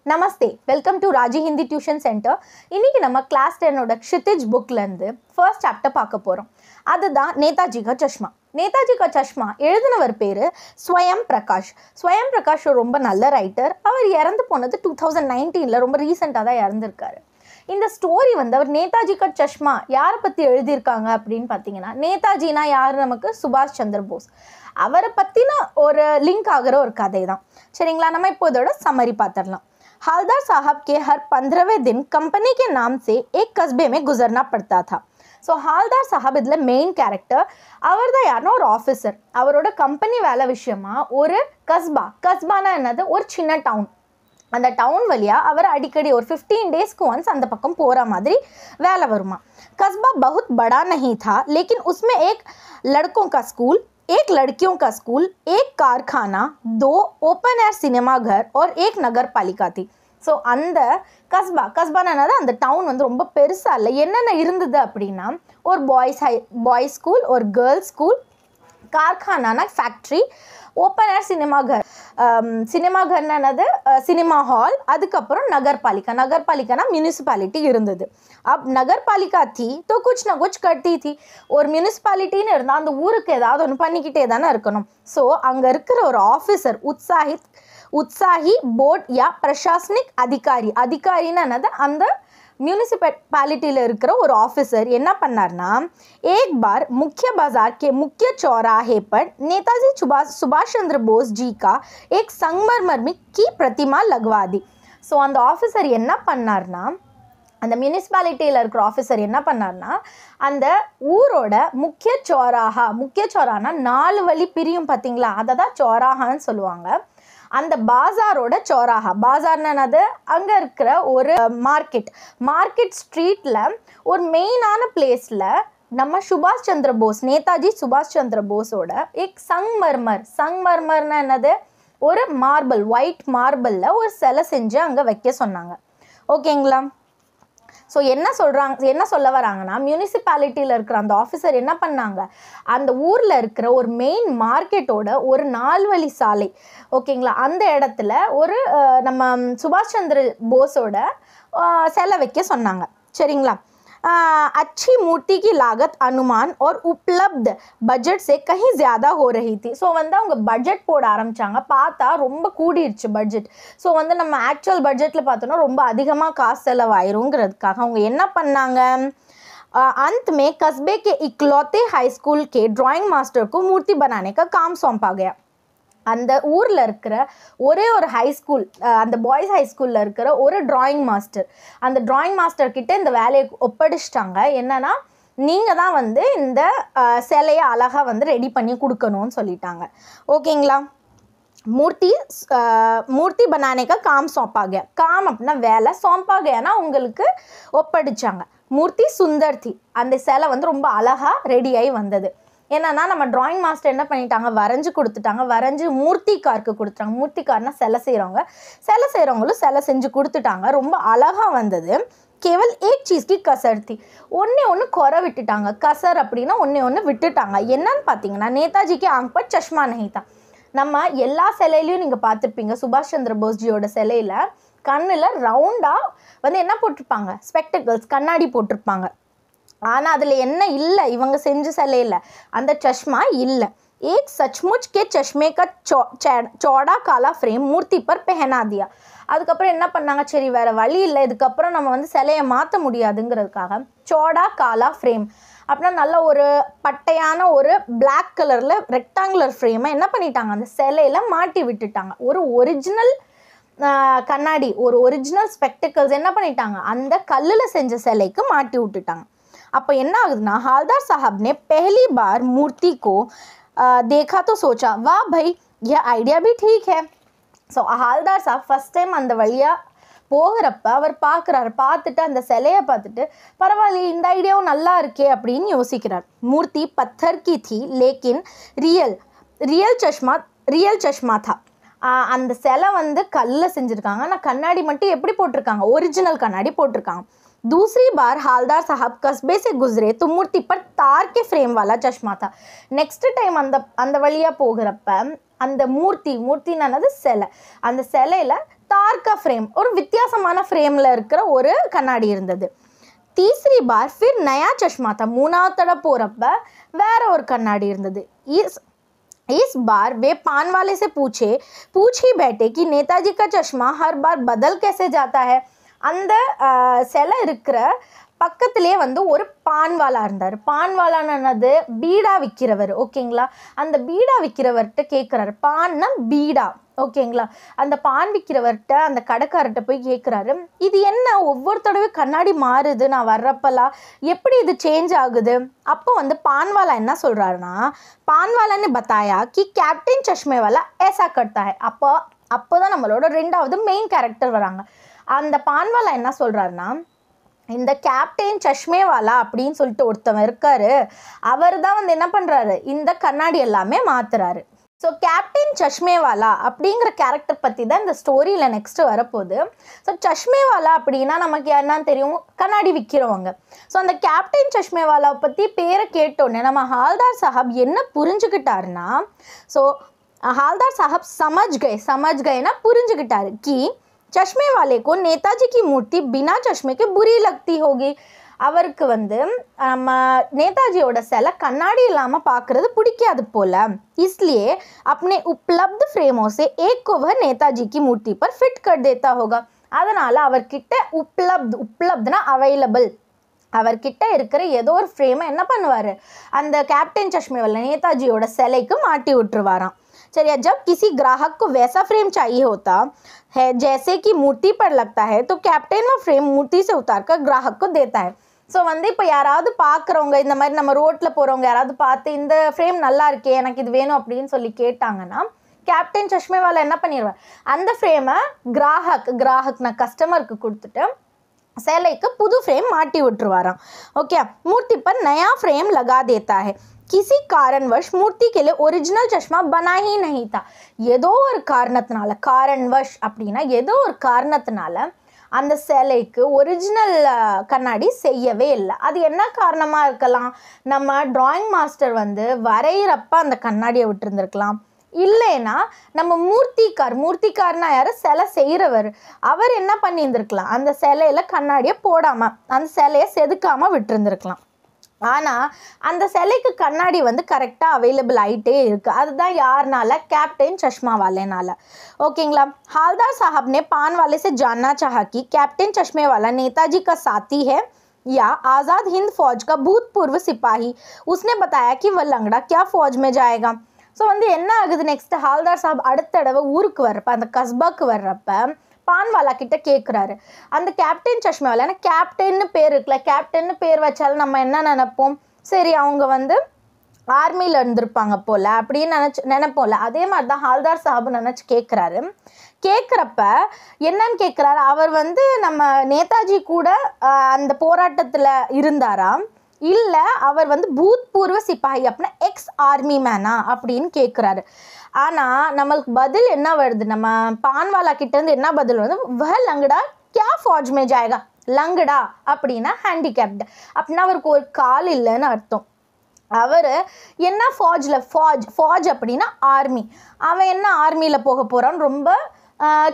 Namaste, welcome to Raji Hindi tuition centre. இன்னைக்கு நம்ம class 10ஓட க்ஷிதிஜ் புக்லேருந்து first chapter பார்க்க போகிறோம். அதுதான் நேதாஜி கா சஷ்மா. நேதாஜி கா சஷ்மா எழுதினவர் பேர் ஸ்வயம் பிரகாஷ். ஸ்வயம் பிரகாஷ் ரொம்ப நல்ல ரைட்டர். அவர் இறந்து போனது 2019, ரொம்ப ரீசெண்டாக தான் இறந்துருக்காரு. இந்த ஸ்டோரி அவர் நேதாஜி கா சஷ்மா யாரை பற்றி எழுதியிருக்காங்க அப்படின்னு பார்த்தீங்கன்னா, நேதாஜினா யார்? நமக்கு சுபாஷ் சந்திர போஸ். அவரை பற்றின ஒரு லிங்க் ஆகிற ஒரு கதை தான். சரிங்களா, நம்ம இப்போ இதோட சம்மரி பார்த்துடலாம். हालदार साहब के हर 15वें दिन कंपनी के नाम से एक कस्बे में गुजरना पड़ता था. ஸோ ஹால்தார் சாஹப் இதில் மெயின் கேரக்டர். அவர் தான் யாருன்னா ஒரு ஆஃபீஸர். அவரோட கம்பெனி வேலை விஷயமா ஒரு கஸ்பானா என்னது, ஒரு சின்ன டவுன். அந்த டவுன் வழியாக அவர் அடிக்கடி ஒரு 15 डेज़ ஒன்ஸ் அந்த பக்கம் போகிற மாதிரி வேலை வருமா. कस्बा बहुत बड़ा नहीं था, लेकिन उसमें एक लड़कों का स्कूल, एक लड़कियों का स्कूल, एक कारखाना, 2 ओपन एयर सिनेमा घर और एक नगर पालिका थी. ஸோ அந்த கஸ்பானா அந்த டவுன் ரொம்ப பெருசாக இல்லை. என்னென்ன இருந்தது அப்படின்னா, ஒரு பாய்ஸ் ஸ்கூல், ஒரு கேர்ள்ஸ் ஸ்கூல், கார்கானா ஃபேக்ட்ரி, ஓப்பன் ஏர் சினிமா கர்னது சினிமா ஹால், அதுக்கப்புறம் நகர்பாலிக்கானா மியூனிசிபாலிட்டி இருந்தது. अब नगरपालिका थी तो कुछ ना कुछ करती थी. ஒரு மியூனிசிபாலிட்டின்னு இருந்தால் அந்த ஊருக்கு ஏதாவது ஒன்று பண்ணிக்கிட்டே தானே இருக்கணும். ஸோ அங்கே இருக்கிற ஒரு ஆஃபீஸர் உற்சாகி போர்ட் யா பிரசாசனிக் அதிகாரின்னு அந்த म्यूनिसिपैलिटी இருக்கிற ஒரு ஆஃபீஸர் என்ன பண்ணார்னா, एक बार मुख्य बाजार के मुख्य चौराहे पर नेताजी सुभाष चंद्र बोस जी का एक संगमरमर की प्रतिमा लगवा दी. ஸோ அந்த ஆஃபீஸர் என்ன பண்ணார்னா, அந்த மியூனிசிபாலிட்டியில் இருக்கிற ஆஃபீஸர் என்ன பண்ணார்னா, அந்த ஊரோட முக்கிய சோரானா 4 வழி பிரியும் பார்த்தீங்களா, அதை தான் சோராகான்னு சொல்லுவாங்க. அந்த பாசாரோட பாசார்னது அங்கே இருக்கிற ஒரு மார்க்கெட் ஸ்ட்ரீட்டில் ஒரு மெயினான பிளேஸில் நம்ம சுபாஷ் சந்திர போஸ், நேதாஜி சுபாஷ் சந்திர போஸோட சங்மர்மர்னா என்னது, ஒரு மார்பிள், ஒயிட் மார்பிளில் ஒரு சிலை செஞ்சு அங்கே வைக்க சொன்னாங்க. ஓகேங்களா. ஸோ என்ன சொல்ல வராங்கன்னா, மியூனிசிபாலிட்டியில் இருக்கிற அந்த ஆஃபீஸர் என்ன பண்ணாங்க, அந்த ஊரில் இருக்கிற ஒரு மெயின் மார்க்கெட்டோட ஒரு 4 வழி சாலை, ஓகேங்களா, அந்த இடத்துல ஒரு நம்ம சுபாஷ் சந்திர போஸோட சிலை வைக்க சொன்னாங்க. சரிங்களா. अच्छी मूर्ति की लागत अनुमान और उपलब्ध बजट से कहीं ज़्यादा हो रही थी. ஸோ அவங்க பட்ஜெட் போட ஆரம்பித்தாங்க. பார்த்தா ரொம்ப கூடிருச்சு பட்ஜெட். ஸோ நம்ம ஆக்சுவல் பட்ஜெட்டில் பார்த்தோன்னா ரொம்ப அதிகமாக காசு செலவாயிருங்கிறதுக்காக அவங்க என்ன பண்ணாங்க, अंत में कस्बे के इकलौते हाई स्कूल के ड्राइंग मास्टर को मूर्ति बनाने का काम सौंपा गया. அந்த ஊரில் இருக்கிற ஒரே ஒரு ஹைஸ்கூல், அந்த பாய்ஸ் ஹைஸ்கூலில் இருக்கிற ஒரு டிராயிங் மாஸ்டர், அந்த டிராயிங் மாஸ்டர்கிட்ட இந்த வேலையை ஒப்படைச்சிட்டாங்க. என்னன்னா, நீங்கள் தான் இந்த சிலையை அழகாக ரெடி பண்ணி கொடுக்கணும்னு சொல்லிட்டாங்க. ஓகேங்களா. மூர்த்தி பனானேக்கா காம் சோம்பாக, காம் அப்படின்னா வேலை, சோம்பாகனா உங்களுக்கு ஒப்படைச்சாங்க. மூர்த்தி சுந்தர்த்தி, அந்த சிலை ரொம்ப அழகாக ரெடியாகி வந்தது. என்னன்னா, நம்ம டிராயிங் மாஸ்டர் என்ன பண்ணிட்டாங்க, வரைஞ்சி மூர்த்திக்காருக்கு கொடுத்துட்டாங்க. மூர்த்திக்கார்னா சிலை செய்கிறவங்களும் சிலை செஞ்சு கொடுத்துட்டாங்க. ரொம்ப அழகாக வந்தது. கேவல் ஏக் சீஸ் கி கசர் தி, ஒன்று குறை விட்டுட்டாங்க. கசர் அப்படின்னா ஒன்று விட்டுட்டாங்க. என்னன்னு பார்த்தீங்கன்னா, நேதாஜிக்கு ஆங்க் பர் சஷ்மா நஹி தா. நம்ம எல்லா சிலையிலையும் நீங்கள் பார்த்துருப்பீங்க, சுபாஷ் சந்திர போஸ்ஜியோட சிலையில் கண்ணில் ரவுண்டாக என்ன போட்டிருப்பாங்க, ஸ்பெக்டக்கிள்ஸ், கண்ணாடி போட்டிருப்பாங்க. ஆனால் அதில் என்ன இல்லை, இவங்க செஞ்ச சிலையில் அந்த சஷ்மா இல்லை. एक सचमुच के चश्मे का चौड़ा काला फ्रेम मूर्ति पर पहना दिया. அதுக்கப்புறம் என்ன பண்ணாங்க, சரி வேறு வழி இல்லை, இதுக்கப்புறம் நம்ம சிலையை மாற்ற முடியாதுங்கிறதுக்காக சோடா காலா ஃப்ரேம் அப்படின்னா நல்ல ஒரு பட்டையான ஒரு பிளாக் கலரில் ரெக்டாங்குலர் ஃப்ரேமை என்ன பண்ணிட்டாங்க, அந்த சிலையில் மாட்டி விட்டுட்டாங்க. ஒரு ஒரிஜினல் கண்ணாடி, ஒரு ஒரிஜினல் ஸ்பெக்டிக்கல்ஸ் என்ன பண்ணிட்டாங்க, அந்த கல்லில் செஞ்ச சிலைக்கு மாட்டி விட்டுட்டாங்க. அப்போ என்ன ஆகுதுன்னா, हालदार साहब ने पहली बार मूर्ति को देखा तो सोचा, वाह भाई यह आइडिया भी ठीक है. So Haldar Sahab first time அந்த வழியாக போகிறப்ப அவர் பார்த்துட்டு அந்த சிலையை பார்த்துட்டு, பரவாயில்ல இந்த ஐடியாவும் நல்லா இருக்கே அப்படின்னு யோசிக்கிறார். மூர்த்தி பத்தர் கி थी लेकिन ரியல் சஷ்மா था. அந்த சிலை கல்லில் செஞ்சுருக்காங்க, ஆனால் கண்ணாடி மட்டும் எப்படி போட்டிருக்காங்க, ஒரிஜினல் கண்ணாடி போட்டிருக்காங்க. दूसरी बार हालदार साहब कस्बे से गुजरे तो मूर्ति पर तार के फ्रेम वाला चश्मा था. नेक्स्ट टाइम அந்த வழியாக போகிறப்ப அந்த மூர்த்தினானது சிலை, அந்த சிலையில் तार का फ्रेम और வித்தியாசமான ஃப்ரேம்ல இருக்கிற ஒரு கண்ணாடி இருந்தது. तीसरी बार फिर नया चश्मा था. மூணாவது தடவை போறப்ப வேற ஒரு கண்ணாடி இருந்தது. इस बार वे पान वाले से पूछ ही बैठे कि नेताजी का चश्मा हर बार बदल कैसे जाता है. அந்த சிலை இருக்கிற பக்கத்திலே வந்து ஒரு பான்வாலா இருந்தார். பான்வாலானது பீடா விற்கிறவர். ஓகேங்களா, அந்த பீடா விற்கிறவர்கிட்ட கேட்குறாரு. பான்னா பீடா. ஓகேங்களா, அந்த பான் விற்கிறவர்கிட்ட அந்த கடைக்காரர்கிட்ட போய் கேட்குறாரு, இது என்ன ஒவ்வொரு தடவை கண்ணாடி மாறுது, நான் வர்றப்பெல்லாம் எப்படி இது சேஞ்ச் ஆகுது. அப்போ வந்து பான்வாலா என்ன சொல்கிறாருன்னா, பான்வாலான்னு பத்தாயா கி கேப்டன் சஷ்மேவாலா ஏசா கட்தா ஹை. அப்போ தான் நம்மளோட ரெண்டாவது மெயின் கேரக்டர் வராங்க. அந்த பான்வாலா என்ன சொல்கிறாருன்னா, இந்த கேப்டன் சஷ்மேவாலா அப்படின்னு சொல்லிட்டு ஒருத்தவன் இருக்காரு, அவர் தான் வந்து என்ன பண்ணுறாரு, இந்த கண்ணாடி எல்லாமே மாற்றுறாரு. ஸோ கேப்டன் சஷ்மேவாலா அப்படிங்கிற கேரக்டர் பற்றி தான் இந்த ஸ்டோரியில் நெக்ஸ்ட்டு வரப்போகுது. ஸோ சஷ்மேவாலா அப்படின்னா நமக்கு என்னன்னு தெரியும், கண்ணாடி விற்கிறவங்க. ஸோ அந்த கேப்டன் சஷ்மேவாலா பற்றி பேரை கேட்டோன்னே நம்ம ஹால்தார் சாஹப் என்ன புரிஞ்சுக்கிட்டாருன்னா, ஸோ ஹால்தார் சாஹப் சமஜ் கயனா புரிஞ்சுக்கிட்டாரு கி चश्मे वाले को नेताजी की मूर्ति बिना चश्मे के बुरी लगती होगी. அவருக்கு வந்து நம்ம நேதாஜியோட சிலை கண்ணாடி இல்லாமல் பார்க்குறது பிடிக்காது போல. इसलिए अपने उपलब्ध फ्रेमों से एक को वह नेताजी की मूर्ति पर फिट कर देता होगा. அதனால் அவர்கிட்ட உப்லப்துனா அவைலபிள், அவர்கிட்ட இருக்கிற ஏதோ ஒரு ஃப்ரேமை என்ன பண்ணுவார், அந்த கேப்டன் சஷ்மேவாலா நேதாஜியோட சிலைக்கு மாட்டி விட்டுருவாராம். चलिए, जब किसी ग्राहक को वैसा फ्रेम चाहिए होता है जैसे कि मूर्ति पर लगता है तो कैप्टन वो फ्रेम मूर्ति से उतार कर ग्राहक को देता है. ஸோ வந்து இப்போ யாராவது பார்க்குறவங்க, இந்த மாதிரி நம்ம ரோட்டில் போகிறவங்க யாராவது பார்த்து இந்த ஃப்ரேம் நல்லா இருக்கே எனக்கு இது வேணும் அப்படின்னு சொல்லி கேட்டாங்கன்னா, கேப்டன் சஷ்மேவாலா என்ன பண்ணிடுவார், அந்த ஃப்ரேமை கிராஹக்னா கஸ்டமருக்கு கொடுத்துட்டு சிலைக்கு புது ஃப்ரேம் மாட்டி விட்டுருவாராம். ஓகே, मूर्ति पर नया फ्रेम लगा देता है. किसी कारणवश मूर्ति के लिए ओरिजिनल चश्मा बना ही नहीं था. ஏதோ ஒரு காரணத்தினால, காரண்வஷ் அப்படின்னா ஏதோ ஒரு காரணத்தினால அந்த சிலைக்கு ஒரிஜினல் கண்ணாடி செய்யவே இல்லை. அது என்ன காரணமாக இருக்கலாம், நம்ம டிராயிங் மாஸ்டர் வந்து வரைகிறப்ப அந்த கண்ணாடியை விட்டுருந்துருக்கலாம். இல்லைன்னா நம்ம மூர்த்திக்கார்னா யார், சிலை செய்கிறவர், அவர் என்ன பண்ணியிருந்துருக்கலாம், அந்த சிலையில் கண்ணாடியை போடாமல் அந்த சிலையை செதுக்காமல் விட்டுருந்துருக்கலாம். ஆனால் அந்த சிலைக்கு கண்ணாடி வந்து கரெக்டாக அவைலபிள் ஆகிட்டே இருக்குது. அதுதான் யாருனால, கேப்டன் चश्मा वाले नाला. ओकेंगला, हालदार साहब ने पान वाले से जानना चाहा कि कैप्टन चश्मे वाला नेताजी का साथी है या आज़ाद हिंद फौज का भूतपूर्व सिपाही. उसने बताया कि वह लंगड़ा क्या फौज में जाएगा. ஸோ வந்து என்ன ஆகுது, நெக்ஸ்ட் ஹால்தார் சாஹப் அடுத்த தடவை ஊருக்கு வர்றப்ப, அந்த கஸ்பாக்கு வர்றப்ப பான்வாலா கிட்ட கேட்குறாரு, அந்த கேப்டன் சஷ்மேவாலா, ஏன்னா கேப்டன்னு பேர் இருக்குல்ல, கேப்டன்னு பேர் வச்சாலும் நம்ம என்ன நினைப்போம், சரி அவங்க வந்து ஆர்மியில் இருந்திருப்பாங்க போல் அப்படின்னு நினைப்போம்ல. அதே மாதிரி தான் ஹால்தார் சாஹப் நினச்சி கேட்குறப்ப என்னன்னு கேட்குறாரு, அவர் வந்து நம்ம நேதாஜி கூட அந்த போராட்டத்தில் இருந்தாராம், இல்லை அவர் வந்து பூத்பூர்வ சிப்பாஹி அப்படின்னா எக்ஸ் ஆர்மி மேனா அப்படின்னு கேட்குறாரு. ஆனால் நம்மளுக்கு பதில் என்ன வருது, நம்ம பான்வாலா கிட்டேருந்து என்ன பதில் வந்து, வஹ லங்கடா கியா ஃபௌஜ் மே ஜாயேகா. லங்கடா அப்படின்னா ஹேண்டிகேப்டு, அப்படின்னா அவருக்கு ஒரு கால் இல்லைன்னு அர்த்தம். அவர் என்ன ஃபௌஜ் அப்படின்னா ஆர்மி, அவன் என்ன ஆர்மியில் போக போகிறான்னு ரொம்ப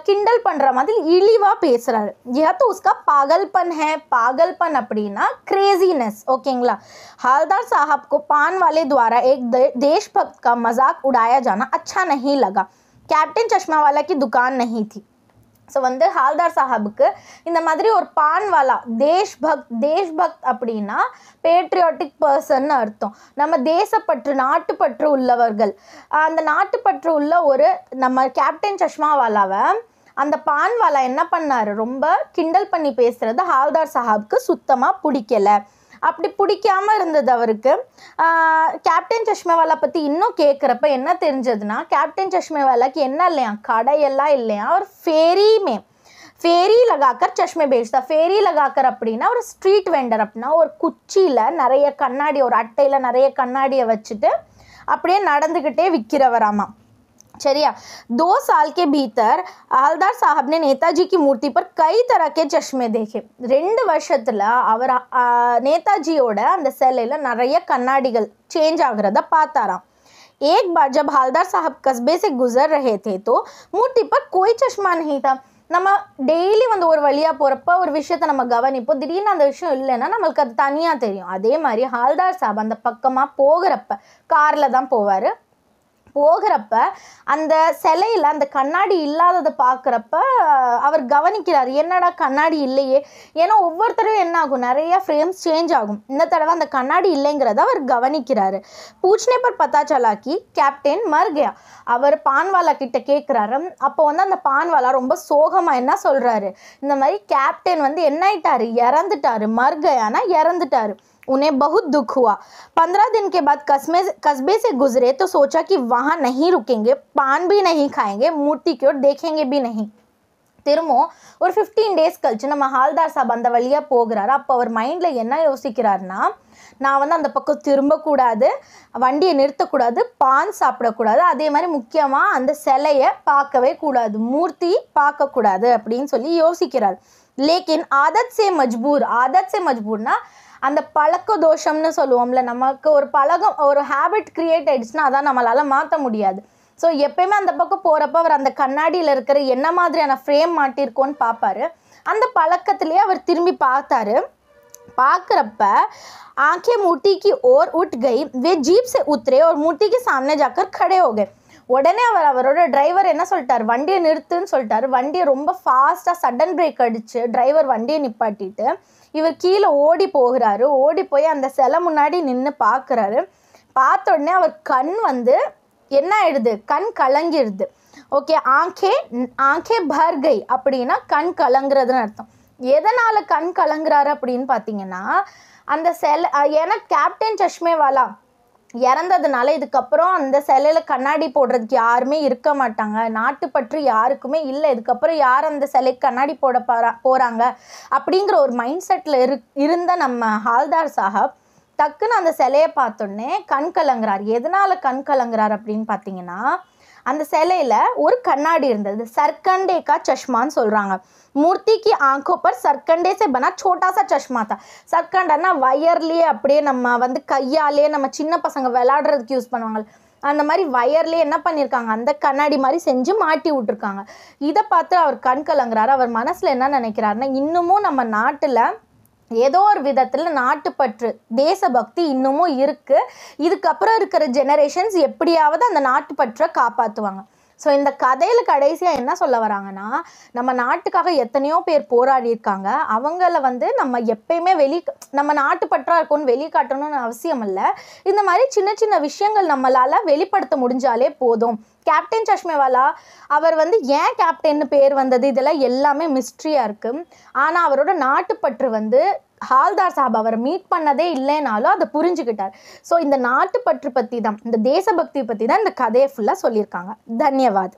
கிண்டல் பண்ணுற மாதிரி இழிவாக பேசுகிறாரு. यह तो उसका पागलपन है. पागलपन அப்படின்னா क्रेजीनेस. ஓகேங்களா, हालदार साहब को पान वाले द्वारा एक देशभक्त का मजाक उड़ाया जाना अच्छा नहीं लगा. कैप्टन चश्मा वाला की दुकान नहीं थी. ஸோ வந்து ஹால்தார் சாஹாபுக்கு இந்த மாதிரி ஒரு பான்வாலா, தேஷ்பக்த் அப்படின்னா பேட்ரியாட்டிக் பர்சன் அர்த்தம். நம்ம தேசப்பற்று, நாட்டுப்பற்று உள்ளவர்கள். அந்த நாட்டுப்பற்று உள்ள ஒரு நம்ம கேப்டன் சஷ்மாவாலாவை அந்த பான்வாலா என்ன பண்ணார், ரொம்ப கிண்டல் பண்ணி பேசுகிறது ஹால்தார் சாஹாபுக்கு சுத்தமாக பிடிக்கலை. அப்படி பிடிக்காமல் இருந்தது அவருக்கு. கேப்டன் சஷ்மேவாலா பற்றி இன்னும் கேட்குறப்ப என்ன தெரிஞ்சதுன்னா, கேப்டன் சஷ்மேவாலாக்கு என்ன இல்லையா, கடையெல்லாம் இல்லையா, அவர் फेरी लगाकर चश्मे बेचता. फेरी लगाकर அப்படின்னா ஒரு ஸ்ட்ரீட் வெண்டர், அப்படின்னா ஒரு குச்சியில் நிறைய கண்ணாடி, ஒரு அட்டையில் நிறைய கண்ணாடியை வச்சுட்டு அப்படியே நடந்துக்கிட்டே விற்கிறவராமா. चलिए, 2 साल के भीतर हवलदार साहब ने नेताजी की मूर्ति पर कई तरह के चश्मे देखे. 2 வருஷத்தில் அவர் நேதாஜியோட அந்த சிலையில் நிறைய கண்ணாடிகள் சேஞ்ச் ஆகிறத பார்த்தாராம். एक बार जब हवलदार साहब कस्बे से गुजर रहे थे तो मूर्ति पर कोई चश्मा नहीं था. நம்ம டெய்லி வந்து ஒரு வழியாக போகிறப்ப ஒரு விஷயத்த நம்ம கவனிப்போம், திடீர்னு அந்த விஷயம் இல்லைன்னா நம்மளுக்கு அது தனியாக தெரியும். அதே மாதிரி ஹால்தார் சாப் அந்த பக்கமாக போகிறப்ப காரில் தான் போவார். போகிறப்ப அந்த சிலையில் அந்த கண்ணாடி இல்லாததை பார்க்குறப்ப அவர் கவனிக்கிறார், என்னடா கண்ணாடி இல்லையே. ஏன்னா ஒவ்வொருத்தரும் என்ன ஆகும், நிறைய ஃப்ரேம்ஸ் சேஞ்ச் ஆகும். இந்த தடவை அந்த கண்ணாடி இல்லைங்கிறத அவர் கவனிக்கிறாரு. பூச்னே பர் பத்தா சலா கி கேப்டன் மர் கயா. அவர் பான்வாலா கிட்ட கேட்குறாரு. அப்போ வந்து அந்த பான்வாலா ரொம்ப சோகமாக என்ன சொல்கிறாரு, இந்த மாதிரி கேப்டன் வந்து என்ன ஆயிட்டாரு, இறந்துட்டாரு. மர் கயானா இறந்துட்டாரு. उन्हें बहुत दुख हुआ। 15 दिन के बाद कस्बे से गुजरे तो सोचा कि वहाँ नहीं रुकेंगे, पान भी नहीं खाएंगे, मूर्ति की ओर देखेंगे भी नहीं. திரும்பவும் ஒரு 15 டேஸ் கழிச்சு நம்ம ஹால்தார் சாப் அந்த வழியாக போகிறாரு. அப்போ அவர் மைண்டில் என்ன யோசிக்கிறாருன்னா, நான் வந்து அந்த பக்கம் திரும்பக்கூடாது, வண்டியை நிறுத்தக்கூடாது, பான் சாப்பிடக்கூடாது, அதே மாதிரி முக்கியமாக அந்த சிலையை பார்க்கவே கூடாது, மூர்த்தி பார்க்கக்கூடாது அப்படின்னு சொல்லி யோசிக்கிறார். லேக்கின் ஆதத் சே மஜ்பூர்னா அந்த பழக்க தோஷம்னு சொல்லுவோம்ல, நமக்கு ஒரு பழக்கம் ஒரு ஹேபிட் கிரியேட் ஆயிடுச்சுன்னா அதான் நம்மளால் மாற்ற முடியாது. ஸோ எப்பயுமே அந்த பக்கம் போகிறப்ப அவர் அந்த கண்ணாடியில் இருக்கிற என்ன மாதிரியான ஃப்ரேம் மாட்டிருக்கோன்னு பார்ப்பாரு. அந்த பழக்கத்திலே அவர் திரும்பி பார்த்தாரு. பார்க்குறப்ப आंखें मूर्ति की ओर उठ गई, वे जीप से उतरे और मूर्ति के सामने जाकर खड़े हो गए. உடனே அவரோட டிரைவர் என்ன சொல்லிட்டார், வண்டியை நிறுத்துன்னு சொல்லிட்டாரு. வண்டியை ரொம்ப ஃபாஸ்ட்டாக சடன் பிரேக் அடித்து டிரைவர் வண்டியை நிப்பாட்டிட்டு இவர் கீழே ஓடி போகிறாரு. ஓடி போய் அந்த சிலை முன்னாடி நின்று பார்க்குறாரு. பார்த்த உடனே அவர் கண் வந்து என்ன ஆயிடுது, கண் கலங்கிடுது. ஓகே, ஆங்கே பர் கை அப்படின்னா கண் கலங்குறதுன்னு அர்த்தம். எதனால் கண் கலங்குறாரு அப்படின்னு பார்த்தீங்கன்னா, அந்த சிலை ஏன்னா கேப்டன் சஷ்மேவாலா இறந்ததுனால இதுக்கப்புறம் அந்த சிலையில் கண்ணாடி போடுறதுக்கு யாருமே இருக்க மாட்டாங்க, நாட்டுப்பற்று யாருக்குமே இல்லை, இதுக்கப்புறம் யார் அந்த சிலைக்கு கண்ணாடி போட போகிறாங்க அப்படிங்கிற ஒரு மைண்ட் செட்டில் இருந்த நம்ம ஹால்தார் சாஹப் டக்குன்னு அந்த சிலையை பார்த்தோன்னே கண் கலங்குறார். எதனால் கண் கலங்குறார் அப்படின்னு பார்த்தீங்கன்னா, அந்த சிலையில் ஒரு கண்ணாடி இருந்தது, சர்க்கண்டே கா சஷ்மான்னு சொல்கிறாங்க. मूर्ति की आंखों पर सरकंडे से बना छोटा सा चश्मा था. சர்க்கண்டன்னா வயர்லேயே அப்படியே நம்ம வந்து கையாலே நம்ம சின்ன பசங்க விளையாடுறதுக்கு யூஸ் பண்ணுவாங்க, அந்த மாதிரி வயர்லேயே என்ன பண்ணியிருக்காங்க, அந்த கண்ணாடி மாதிரி செஞ்சு மாட்டி விட்டுருக்காங்க. இதை பார்த்து அவர் கண் கலங்குறாரு. அவர் மனசில் என்ன நினைக்கிறாருன்னா, இன்னமும் நம்ம நாட்டில் ஏதோ ஒரு விதத்தில் நாட்டுப்பற்று தேசபக்தி இன்னமும் இருக்குது, இதுக்கப்புறம் இருக்கிற ஜெனரேஷன்ஸ் எப்படியாவது அந்த நாட்டுப்பற்றை காப்பாற்றுவாங்க. ஸோ இந்த கதையில் கடைசியாக என்ன சொல்ல வராங்கன்னா, நம்ம நாட்டுக்காக எத்தனையோ பேர் போராடி இருக்காங்க, அவங்கள வந்து நம்ம எப்பயுமே நம்ம நாட்டுப்பற்றாக இருக்கும்னு வெளிக்காட்டணும்னு அவசியம் இல்லை. இந்த மாதிரி சின்ன சின்ன விஷயங்கள் நம்மளால் வெளிப்படுத்த முடிஞ்சாலே போதும். கேப்டன் சஷ்மேவாலா அவர் வந்து ஏன் கேப்டன்னு பேர் வந்தது, இதெல்லாம் எல்லாமே மிஸ்ட்ரியாக இருக்குது. ஆனால் அவரோட நாட்டுப்பற்று வந்து ஹால்தார் சாப் அவரை மீட் பண்ணதே இல்லைனாலும் அதை புரிஞ்சுக்கிட்டார். ஸோ இந்த நாட்டுப்பற்று பற்றி தான், இந்த தேசபக்தி பற்றி தான் இந்த கதையை ஃபுல்லாக சொல்லியிருக்காங்க. தன்யவாத்.